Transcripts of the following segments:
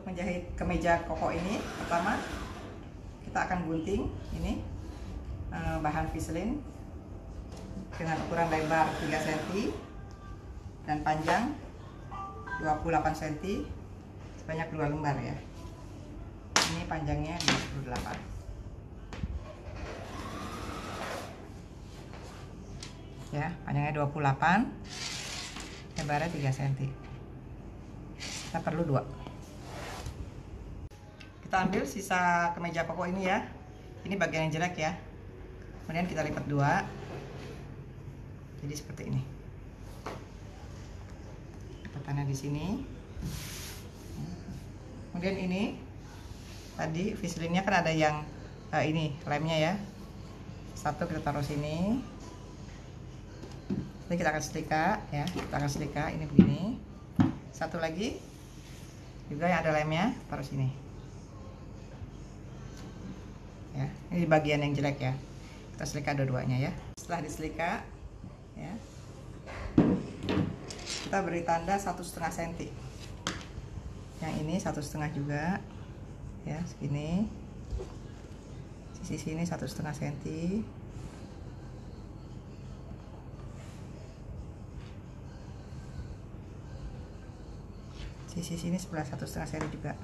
menjahit kemeja koko ini, pertama kita akan gunting ini bahan Viselin dengan ukuran lebar 3 cm dan panjang 28 cm sebanyak 2 lembar ya. Ini panjangnya 28. Ya, panjangnya 28, lebarnya 3 cm. Kita perlu 2. Kita ambil sisa kemeja koko ini ya. Ini bagian yang jelek ya. Kemudian kita lipat 2. Jadi seperti ini. Lipatannya di sini. Kemudian ini tadi Viselinnya kan ada yang ini lemnya ya. Satu kita taruh sini. Jadi kita akan setrika ya, kita akan setrika ini begini. Satu lagi juga yang ada lemnya, taruh sini. Ya, ini bagian yang jelek ya. Kita setrika dua-duanya ya. Setelah disetrika ya, kita beri tanda 1,5 cm. Yang ini 1,5 juga ya, segini. Sisi sini 1,5 cm. Sisi sini sebelah 1,5 cm juga.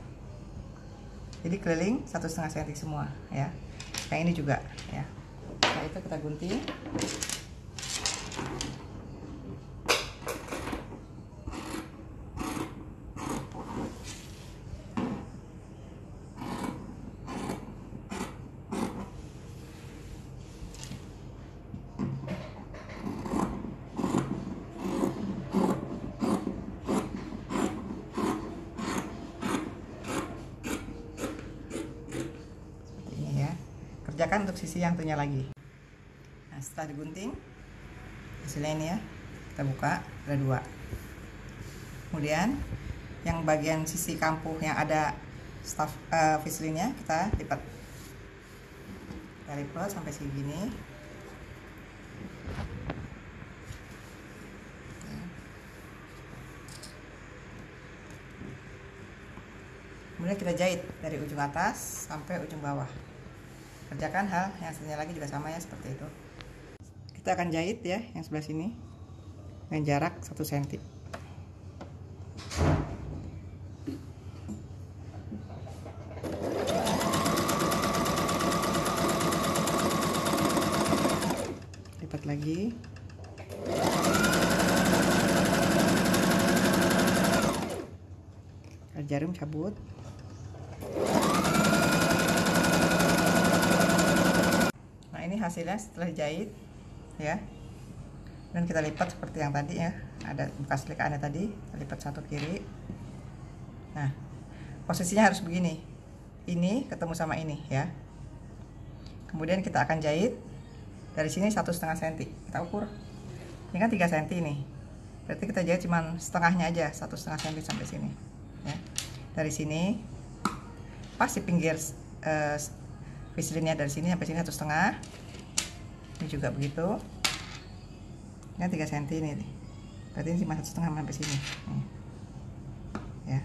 Jadi keliling 1,5 cm semua ya. Yang ini juga ya. Nah itu kita gunting. Kerjakan untuk sisi yang satunya lagi. Nah, setelah digunting hasilnya ini ya, kita buka, ada 2. Kemudian yang bagian sisi kampuh yang ada staf Viselinnya kita lipat. Kita lipat sampai segini. Kemudian kita jahit dari ujung atas sampai ujung bawah. Kerjakan hal yang satunya lagi juga sama ya, seperti itu. Kita akan jahit ya yang sebelah sini dengan jarak 1 cm. Lipat lagi. Jarum cabut. Ini hasilnya setelah jahit ya, dan kita lipat seperti yang tadi ya, ada bekas likaannya tadi, kita lipat satu kiri. Nah posisinya harus begini, ini ketemu sama ini ya. Kemudian kita akan jahit dari sini 1,5 cm. Kita ukur, ini kan 3 cm nih, berarti kita jahit cuman setengahnya aja, 1,5 cm sampai sini ya. Dari sini pas di pinggir Viselinnya, dari sini sampai sini 1,5. Ini juga begitu. Ini 3 cm ini. Berarti ini cuma 1,5 sampai sini. Ya.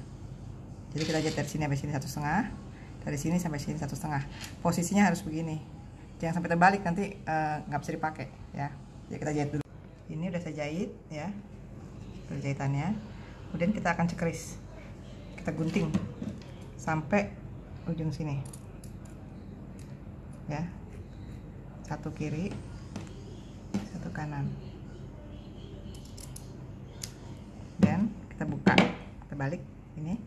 Jadi kita jahit dari sini sampai sini 1,5. Dari sini sampai sini 1,5. Posisinya harus begini. Jangan sampai terbalik, nanti nggak bisa dipakai ya. Jadi kita jahit dulu. Ini udah saya jahit ya. Udah jahitannya. Kemudian kita akan cekris. Kita gunting sampai ujung sini. Ya, satu kiri, satu kanan, dan kita buka, kita balik ini.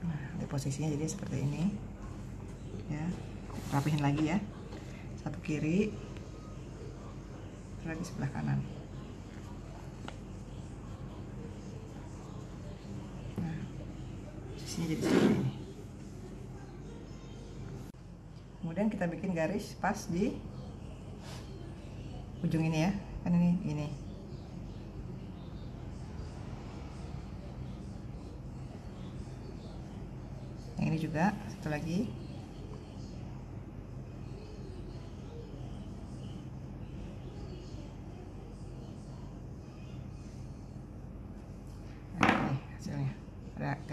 Nah, di posisinya jadi seperti ini ya. Rapihin lagi ya, satu kiri, lagi sebelah kanan. Nah, posisinya jadi seperti ini. Kemudian kita bikin garis pas di ujung ini ya, kan ini. Yang ini juga, satu lagi. Nah, ini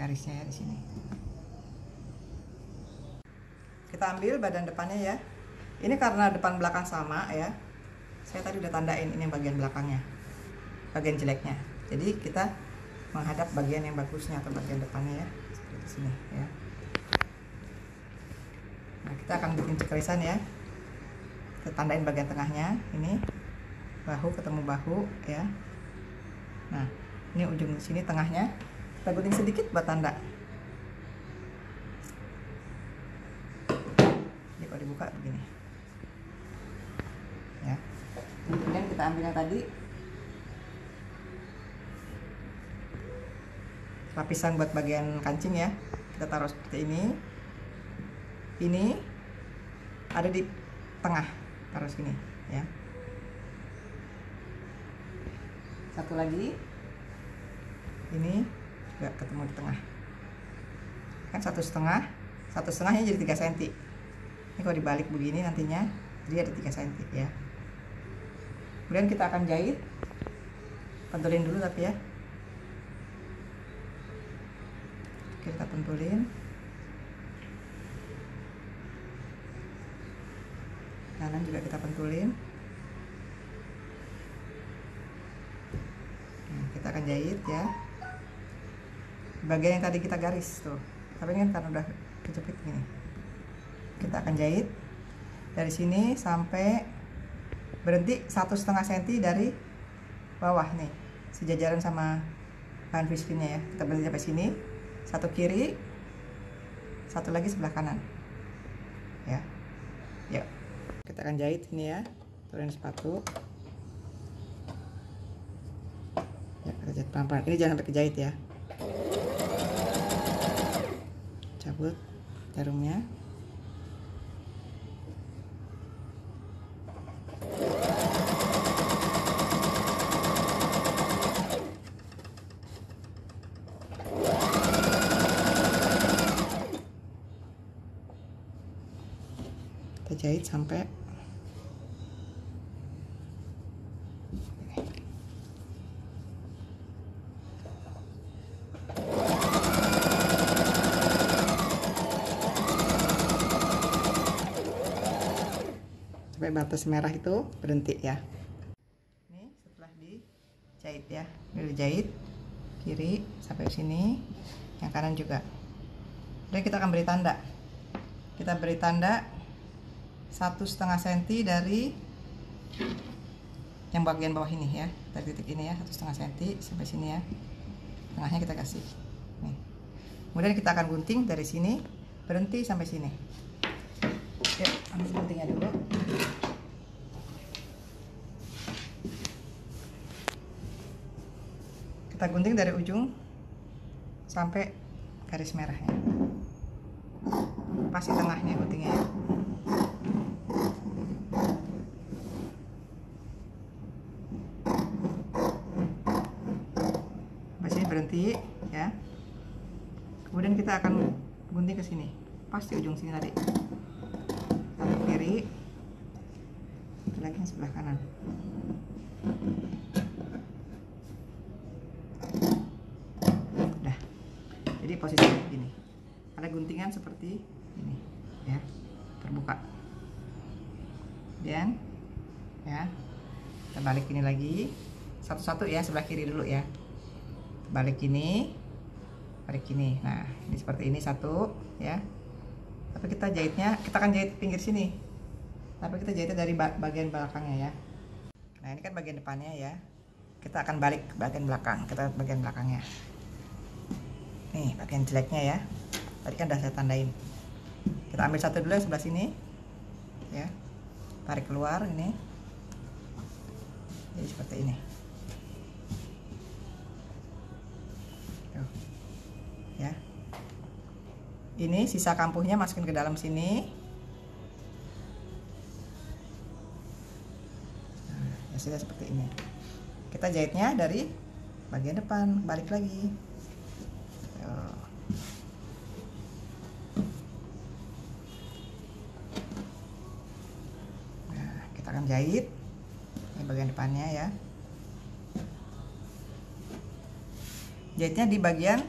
garisnya ya di sini. Kita ambil badan depannya ya. Ini karena depan belakang sama ya. Saya tadi udah tandain ini bagian belakangnya, bagian jeleknya. Jadi kita menghadap bagian yang bagusnya atau bagian depannya ya, seperti sini ya. Nah, kita akan bikin cekrisan ya. Kita tandain bagian tengahnya, ini bahu ketemu bahu ya. Nah, ini ujung sini tengahnya kita gunting sedikit buat tanda. Jadi kalau dibuka begini ya. Kemudian kita ambil yang tadi, lapisan buat bagian kancing ya, kita taruh seperti ini. Ini ada di tengah, taruh sini ya. Satu lagi, ini juga ketemu di tengah. Kan satu setengahnya jadi 3 cm. Ini kalau dibalik begini nantinya jadi ada 3 cm ya. Kemudian kita akan jahit, pentulin dulu tapi ya. Kita pentulin. Kanan juga kita pentulin. Nah, kita akan jahit ya. Bagian yang tadi kita garis tuh, tapi ini kan udah kejepit gini. Kita akan jahit dari sini sampai berhenti 1,5 cm dari bawah nih, sejajaran sama bahan fishpinnya ya. Kita berhenti sampai sini, satu kiri, satu lagi sebelah kanan ya. Yuk, kita akan jahit ini ya. Turunin sepatu ya, kita jahit pelan-pelan. Ini jangan sampai kejahit ya. Cabut jarumnya. Kita jahit sampai batas merah itu berhenti ya. Ini setelah dijahit ya, ini dijahit kiri sampai sini, yang kanan juga. Dan kita akan beri tanda. Kita beri tanda 1,5 cm dari yang bagian bawah ini ya, dari titik ini ya, 1,5 cm sampai sini ya. Tengahnya kita kasih. Nih. Kemudian kita akan gunting dari sini berhenti sampai sini. Yuk, ambil guntingnya dulu. Kita gunting dari ujung sampai garis merahnya. Pas di tengahnya guntingnya ya. Pas ini berhenti ya. Kemudian kita akan gunting ke sini, pas di ujung sini tadi. Satu kiri, satu lagi yang sebelah kanan. Udah. Jadi posisinya begini. Ada guntingan seperti ini, ya, terbuka. Dan ya, kita balik ini lagi, satu-satu ya, sebelah kiri dulu ya. Balik ini, balik ini. Nah, ini seperti ini satu, ya. Tapi kita jahitnya, kita akan jahit pinggir sini. Tapi kita jahitnya dari bagian belakangnya ya. Nah, ini kan bagian depannya ya. Kita akan balik ke bagian belakang, kita bagian belakangnya. Nih, bagian jeleknya ya. Tadi kan udah saya tandain. Kita ambil satu dulu yang sebelah sini. Ya. Tarik keluar ini. Jadi seperti ini. Tuh. Ya. Ini sisa kampuhnya masukin ke dalam sini. Nah, ya sudah seperti ini. Kita jahitnya dari bagian depan, balik lagi. Tuh. Nah, kita akan jahit ini bagian depannya ya. Jahitnya di bagian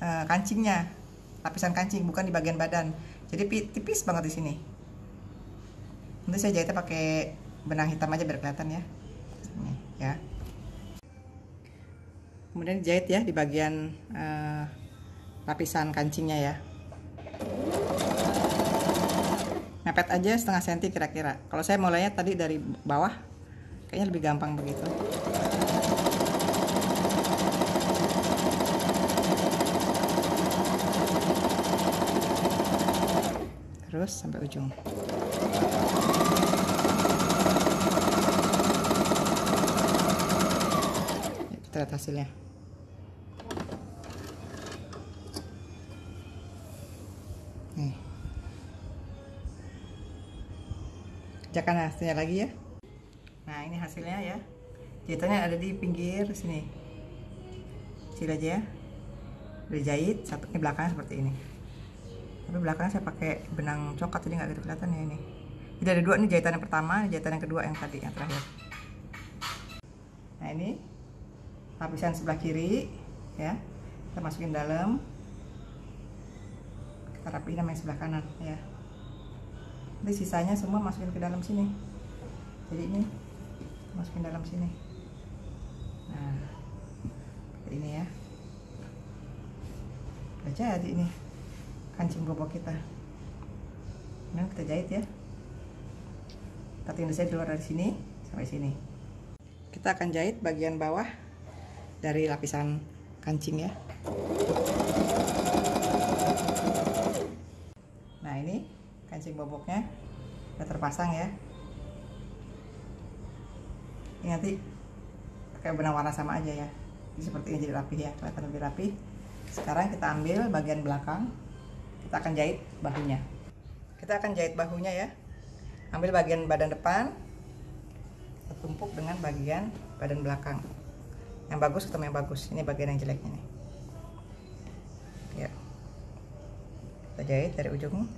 kancingnya, lapisan kancing, bukan di bagian badan. Jadi tipis banget di sini. Nanti saya jahitnya pakai benang hitam aja biar kelihatan ya. Ini, ya. Kemudian dijahit ya di bagian lapisan kancingnya ya. Mepet aja setengah senti kira-kira. Kalau saya mulainya tadi dari bawah, kayaknya lebih gampang begitu. Terus sampai ujung. Kita lihat hasilnya. Nih. Kerjakan hasilnya lagi ya. Nah, ini hasilnya ya. Jahitannya ada di pinggir sini. Kecil aja ya. Udah jahit, satu ini belakangnya seperti ini. Tapi belakangnya saya pakai benang coklat, jadi nggak gitu kelihatan ya ini. Jadi ada dua nih, jahitan yang pertama, jahitan yang kedua yang tadi, yang terakhir. Nah, ini lapisan sebelah kiri ya. Kita masukin dalam. Kita rapiin sama yang sebelah kanan ya. Nanti sisanya semua masukin ke dalam sini. Jadi ini masukin dalam sini. Nah, seperti ini ya. Udah jadi ini kancing bobok kita. Nah, kita jahit ya. Kita tinggal di luar dari sini sampai sini. Kita akan jahit bagian bawah dari lapisan kancing ya. Nah, ini kancing boboknya udah terpasang ya. Ini nanti pakai benang warna sama aja ya. Jadi seperti ini, jadi rapi ya, kelihatan lebih rapi. Sekarang kita ambil bagian belakang. Kita akan jahit bahunya. Kita akan jahit bahunya ya. Ambil bagian badan depan, kita tumpuk dengan bagian badan belakang. Yang bagus ketemu yang bagus. Ini bagian yang jeleknya nih. Ya. Kita jahit dari ujung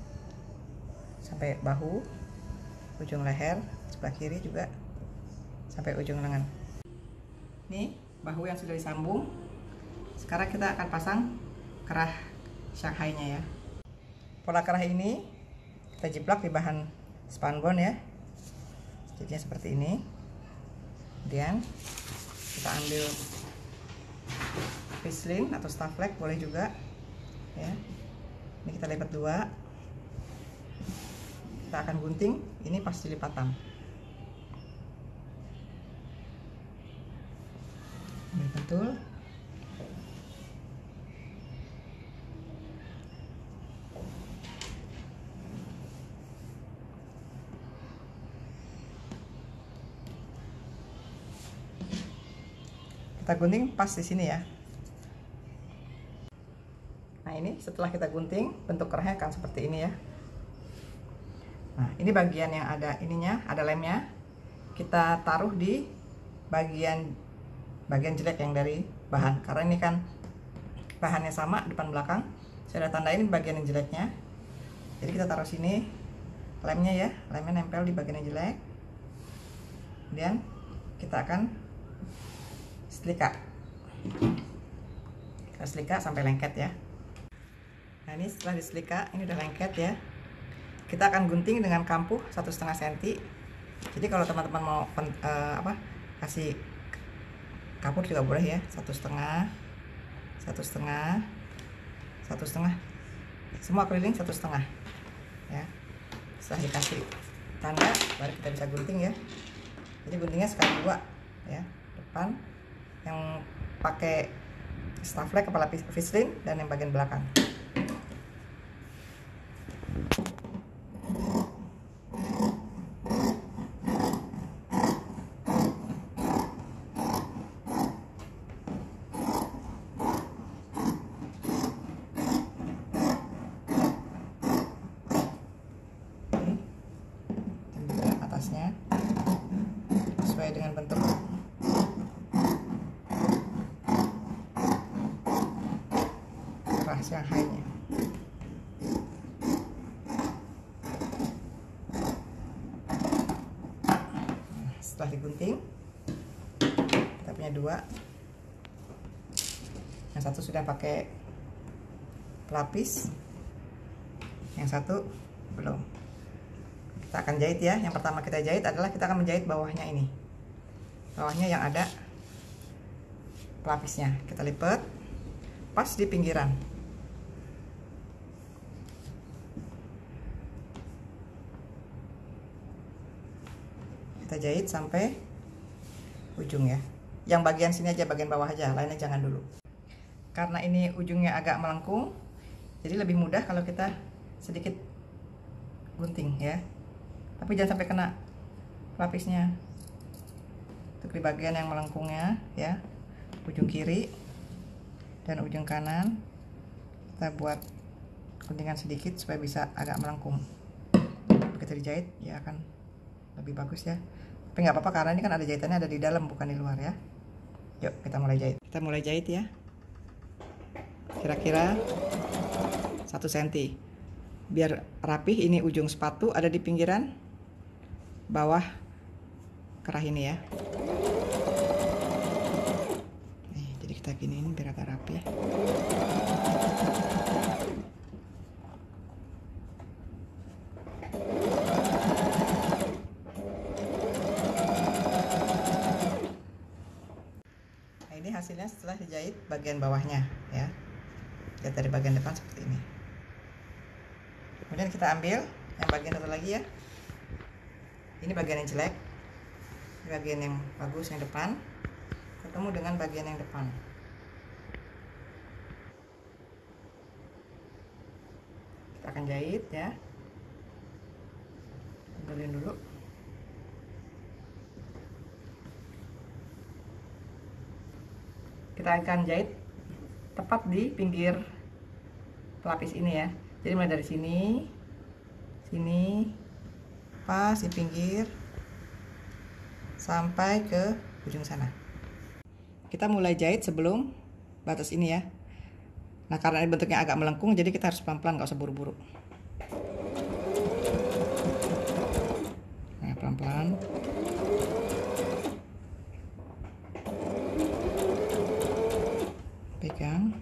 sampai bahu, ujung leher, sebelah kiri juga sampai ujung lengan. Nih bahu yang sudah disambung. Sekarang kita akan pasang kerah Shanghai-nya ya. Pola kerah ini kita jiplak di bahan spunbond ya. Jadinya seperti ini. Kemudian kita ambil pislin atau staff flag boleh juga ya. Ini kita lipat dua. Kita akan gunting ini pas lipatan. Ambil pentul. Kita gunting pas di sini ya. Nah, ini setelah kita gunting, bentuk kerahnya akan seperti ini ya. Nah, ini bagian yang ada ininya, ada lemnya. Kita taruh di bagian jelek yang dari bahan. Karena ini kan bahannya sama depan belakang. Saya udah tandain bagian yang jeleknya. Jadi kita taruh sini lemnya ya. Lemnya nempel di bagian yang jelek. Kemudian kita akan setrika. Kita setrika sampai lengket ya. Nah, ini setelah disetrika, ini udah lengket ya. Kita akan gunting dengan kampuh 1,5 cm. Jadi kalau teman-teman mau kasih kapur juga boleh ya, 1,5, 1,5, 1,5, semua keliling 1,5 ya. Setelah dikasih tanda baru kita bisa gunting ya. Jadi guntingnya sekali dua ya, depan yang pakai staff flag kepala pislin dan yang bagian belakang. Atasnya sesuai dengan bentuk kerah Shanghai-nya. Nah, setelah digunting, kita punya dua. Yang satu sudah pakai pelapis, yang satu belum. Kita akan jahit ya. Yang pertama kita jahit adalah kita akan menjahit bawahnya ini, bawahnya yang ada pelapisnya. Kita lipat pas di pinggiran. Kita jahit sampai ujung ya. Yang bagian sini aja, bagian bawah aja, lainnya jangan dulu. Karena ini ujungnya agak melengkung, jadi lebih mudah kalau kita sedikit gunting ya. Tapi jangan sampai kena pelapisnya. Untuk di bagian yang melengkungnya ya, ujung kiri dan ujung kanan kita buat guntingan sedikit supaya bisa agak melengkung. Begitu dijahit ya akan lebih bagus ya. Tapi nggak apa-apa karena ini kan ada jahitannya ada di dalam bukan di luar ya. Yuk kita mulai jahit. Kita mulai jahit ya. Kira-kira 1 cm biar rapih. Ini ujung sepatu ada di pinggiran bawah kerah ini ya. Nih, jadi kita giniin biar agak rapi. Nah, ini hasilnya setelah dijahit bagian bawahnya ya. Lihat dari bagian depan seperti ini. Kemudian kita ambil yang bagian satu lagi ya. Ini bagian yang jelek, ini bagian yang bagus yang depan, ketemu dengan bagian yang depan. Kita akan jahit ya. Ambilin dulu. Kita akan jahit tepat di pinggir pelapis ini ya. Jadi mulai dari sini, pas di pinggir sampai ke ujung sana. Kita mulai jahit sebelum batas ini ya. Nah karena ini bentuknya agak melengkung, jadi kita harus pelan-pelan, nggak usah buru-buru. Nah pelan-pelan. Pegang.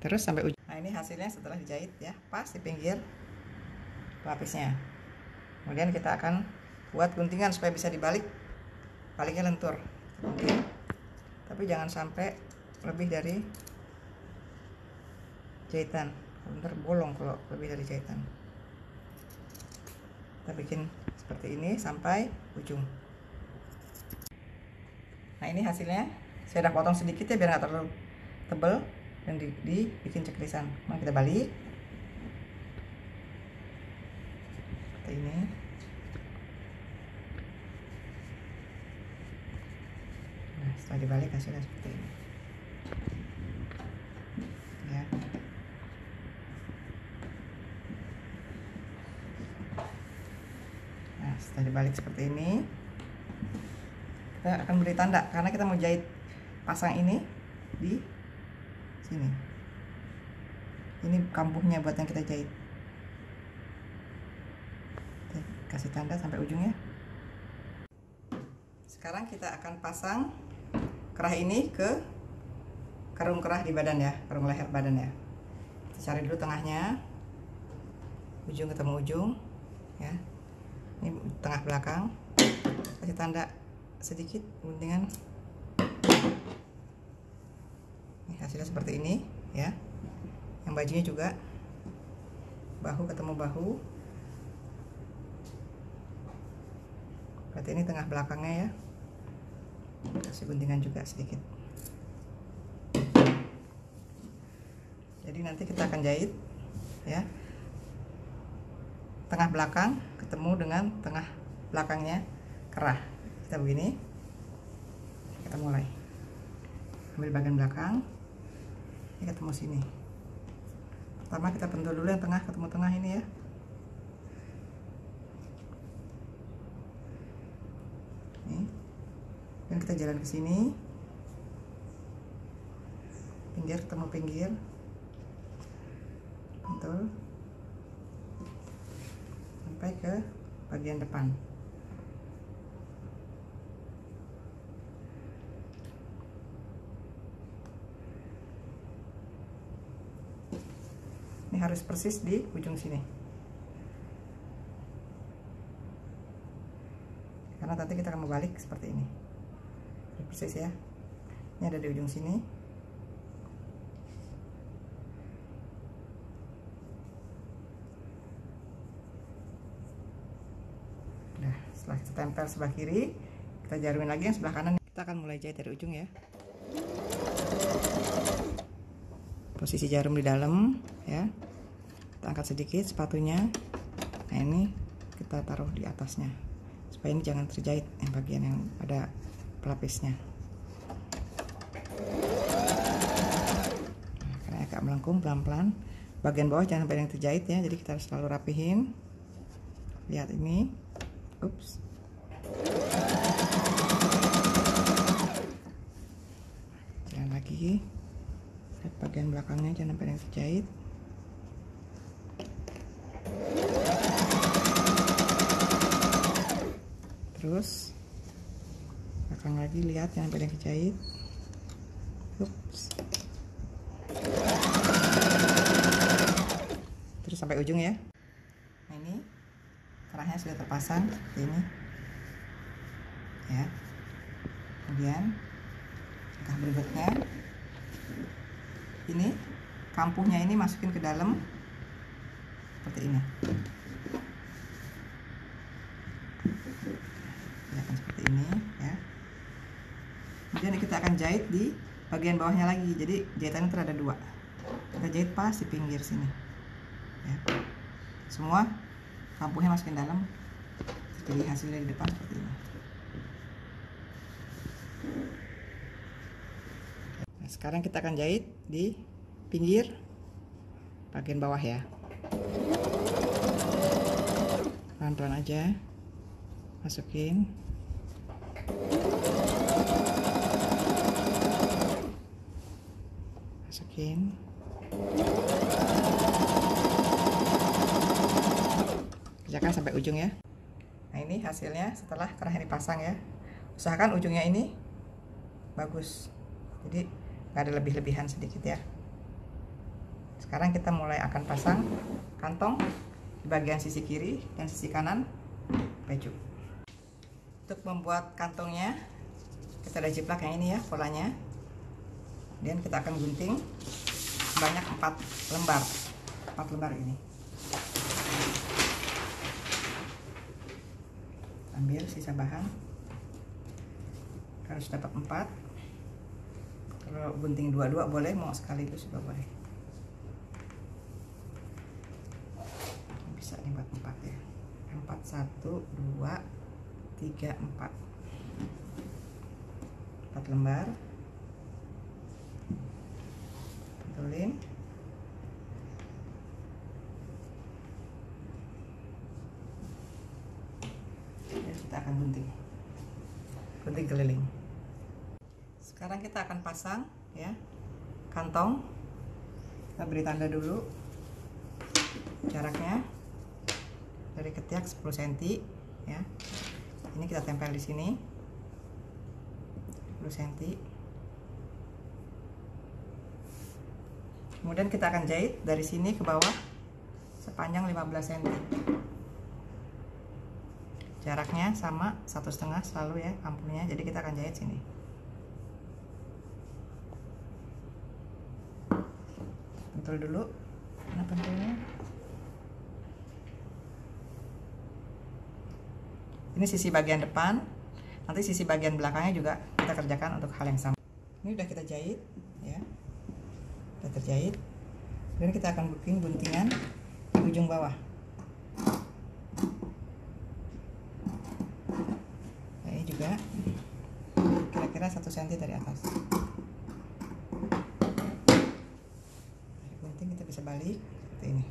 Terus sampai ujung. Nah ini hasilnya setelah dijahit ya, pas di pinggir pelapisnya. Kemudian kita akan buat guntingan supaya bisa dibalik, baliknya lentur. Tapi jangan sampai lebih dari jahitan, ntar bolong kalau lebih dari jahitan. Kita bikin seperti ini sampai ujung. Nah ini hasilnya, saya udah potong sedikit ya biar nggak terlalu tebal dan dibikin cekrisan. Nah kita balik seperti ini. Nah setelah dibalik hasilnya seperti ini ya. Nah setelah dibalik seperti ini, kita akan beri tanda karena kita mau jahit pasang ini di sini. Ini kambuhnya buat yang kita jahit. Kita kasih tanda sampai ujungnya. Sekarang kita akan pasang kerah ini ke karung kerah di badan ya, karung leher badan ya. Kita cari dulu tengahnya, ujung ketemu ujung ya. Ini tengah belakang. Kasih tanda sedikit guntingan. Ini hasilnya seperti ini ya. Yang bajunya juga bahu ketemu bahu. Berarti ini tengah belakangnya ya. Kasih guntingan juga sedikit. Jadi nanti kita akan jahit ya. Tengah belakang ketemu dengan tengah belakangnya kerah. Kita begini. Kita mulai. Ambil bagian belakang. Ini ketemu sini. Pertama kita bentuk dulu yang tengah ketemu tengah ini ya. Nih. Dan kita jalan ke sini. Pinggir ketemu pinggir. Bentul. Sampai ke bagian depan. Ini harus persis di ujung sini, karena nanti kita akan membalik seperti ini. Persis ya, ini ada di ujung sini. Nah, setelah kita tempel sebelah kiri, kita jarumin lagi yang sebelah kanan. Kita akan mulai jahit dari ujung ya. Posisi jarum di dalam ya, kita angkat sedikit sepatunya. Nah, ini kita taruh di atasnya supaya ini jangan terjahit yang bagian yang ada pelapisnya. Nah, karena agak melengkung, pelan-pelan. Bagian bawah jangan sampai yang terjahit ya, jadi kita harus selalu rapihin. Lihat ini, ups. Jangan lagi. Lihat bagian belakangnya jangan sampai yang terjahit. Terus belakang lagi, lihat jangan sampai yang terjahit. Ups. Terus sampai ujung ya. Nah, ini kerahnya sudah terpasang seperti ini ya. Kemudian langkah berikutnya, ini kampuhnya ini masukin ke dalam seperti ini. Kelihatan seperti ini ya. Kemudian kita akan jahit di bagian bawahnya lagi. Jadi jahitannya itu ada dua. Kita jahit pas di pinggir sini ya. Semua kampuhnya masukin dalam, jadi hasilnya di depan seperti ini. Nah, sekarang kita akan jahit di pinggir bagian bawah ya. Pelan-pelan aja masukin. Kerjakan sampai ujung ya. Nah, ini hasilnya setelah kerahnya dipasang ya. Usahakan ujungnya ini bagus, jadi nggak ada lebih-lebihan sedikit ya. Sekarang kita mulai akan pasang kantong di bagian sisi kiri dan sisi kanan baju. Untuk membuat kantongnya, kita ada jiplak yang ini ya polanya. Dan kita akan gunting sebanyak 4 lembar. 4 lembar ini. Ambil sisa bahan. Harus dapat 4. Kalau gunting 2-2 boleh, mau sekaligus juga boleh. Bisa nih buat 4 ya. 4, 1, 2, 3, 4. 4 lembar. Betulin. Dan kita akan gunting keliling. Sekarang kita akan pasang ya kantong. Kita beri tanda dulu jaraknya dari ketiak 10 cm ya. Ini kita tempel di sini 10 cm. Kemudian kita akan jahit dari sini ke bawah sepanjang 15 cm. Jaraknya sama 1,5 selalu ya kampuhnya. Jadi kita akan jahit sini. Pentul dulu. Mana pentulnya? Ini sisi bagian depan. Nanti sisi bagian belakangnya juga kita kerjakan untuk hal yang sama. Ini udah kita jahit ya. Udah terjahit. Dan kita akan bikin guntingan di ujung bawah. Nah, ini juga kira-kira 1 cm dari atas. Dari gunting kita bisa balik seperti ini.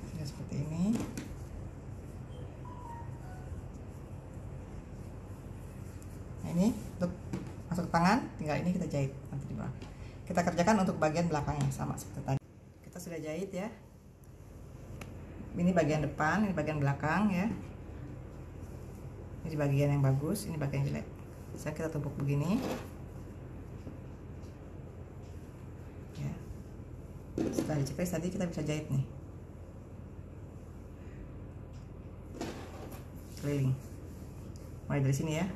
Sudah seperti ini. Nah, ini untuk masuk tangan, tinggal ini kita jahit nanti di bawah. Kita kerjakan untuk bagian belakangnya sama seperti tadi. Kita sudah jahit ya. Ini bagian depan, ini bagian belakang ya. Ini Ini bagian yang bagus, ini bagian jelek. Sekarang kita tumpuk begini ya. Setelah diceklis tadi kita bisa jahit nih keliling, mulai dari sini ya,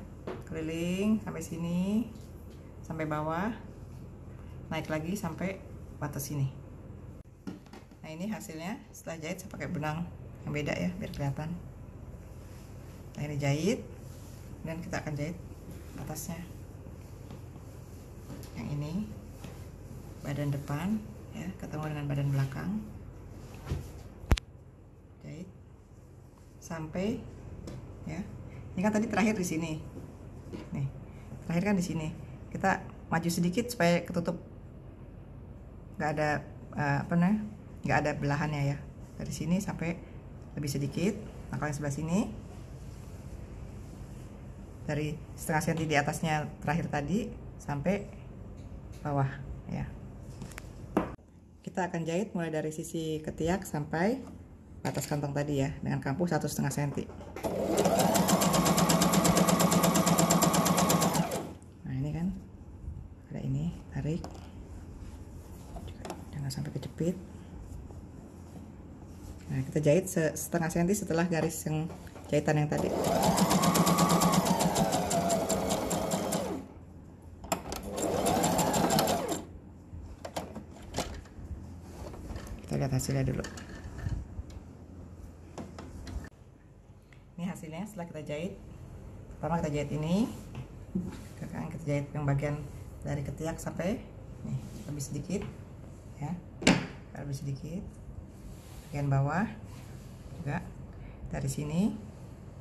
keliling sampai sini, sampai bawah, naik lagi sampai batas sini. Nah ini hasilnya setelah jahit. Saya pakai benang yang beda ya biar kelihatan. Nah ini jahit, dan kita akan jahit atasnya. Yang ini badan depan ya ketemu dengan badan belakang, jahit sampai ya. Ini kan tadi terakhir di sini nih, terakhir kan di sini. Kita maju sedikit supaya ketutup, nggak ada nggak ada belahannya ya, dari sini sampai lebih sedikit. Nah kalau yang sebelah sini dari setengah senti di atasnya terakhir tadi sampai bawah ya. Kita akan jahit mulai dari sisi ketiak sampai batas kantong tadi ya, dengan kampuh 1,5 senti. Nah ini kan ada ini, tarik jangan sampai kejepit. Nah kita jahit setengah senti setelah garis yang jahitan yang tadi. Kita lihat hasilnya dulu. Ini hasilnya setelah kita jahit. Pertama kita jahit ini, sekarang kita jahit yang bagian dari ketiak sampai nih lebih sedikit ya, lebih sedikit. Bagian bawah juga dari sini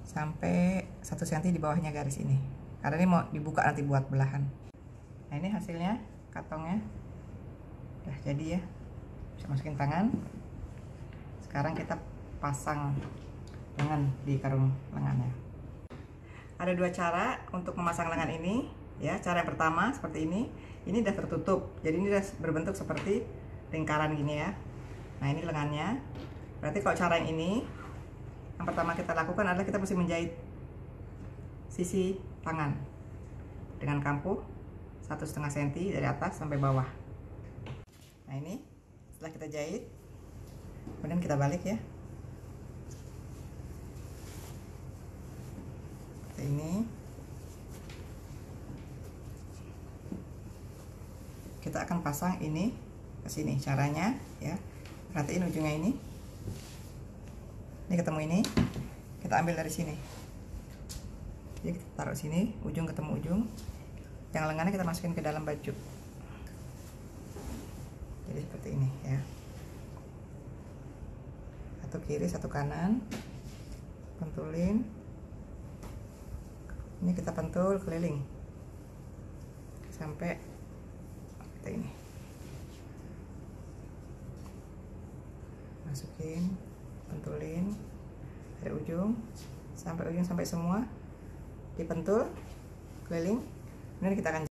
sampai 1 cm di bawahnya garis ini, karena ini mau dibuka nanti buat belahan. Nah ini hasilnya kantongnya udah jadi ya, bisa masukin tangan. Sekarang kita pasang lengan di karung lengannya. Ada dua cara untuk memasang lengan ini ya. Cara yang pertama seperti ini udah tertutup, jadi ini udah berbentuk seperti lingkaran gini ya. Nah ini lengannya. Berarti kalau cara yang ini, yang pertama kita lakukan adalah kita mesti menjahit sisi tangan dengan kampuh 1,5 cm dari atas sampai bawah. Nah ini setelah kita jahit, kemudian kita balik ya, seperti ini. Kita akan pasang ini ke sini. Caranya ya, perhatiin ujungnya ini ketemu ini, kita ambil dari sini. Jadi kita taruh sini, ujung ketemu ujung. Yang lengannya kita masukin ke dalam baju. Jadi seperti ini ya. Satu kiri, satu kanan. Pentulin. Ini kita pentul keliling sampai seperti ini. Masukin, pentulin dari ujung sampai ujung, sampai semua dipentul keliling. Kemudian kita akan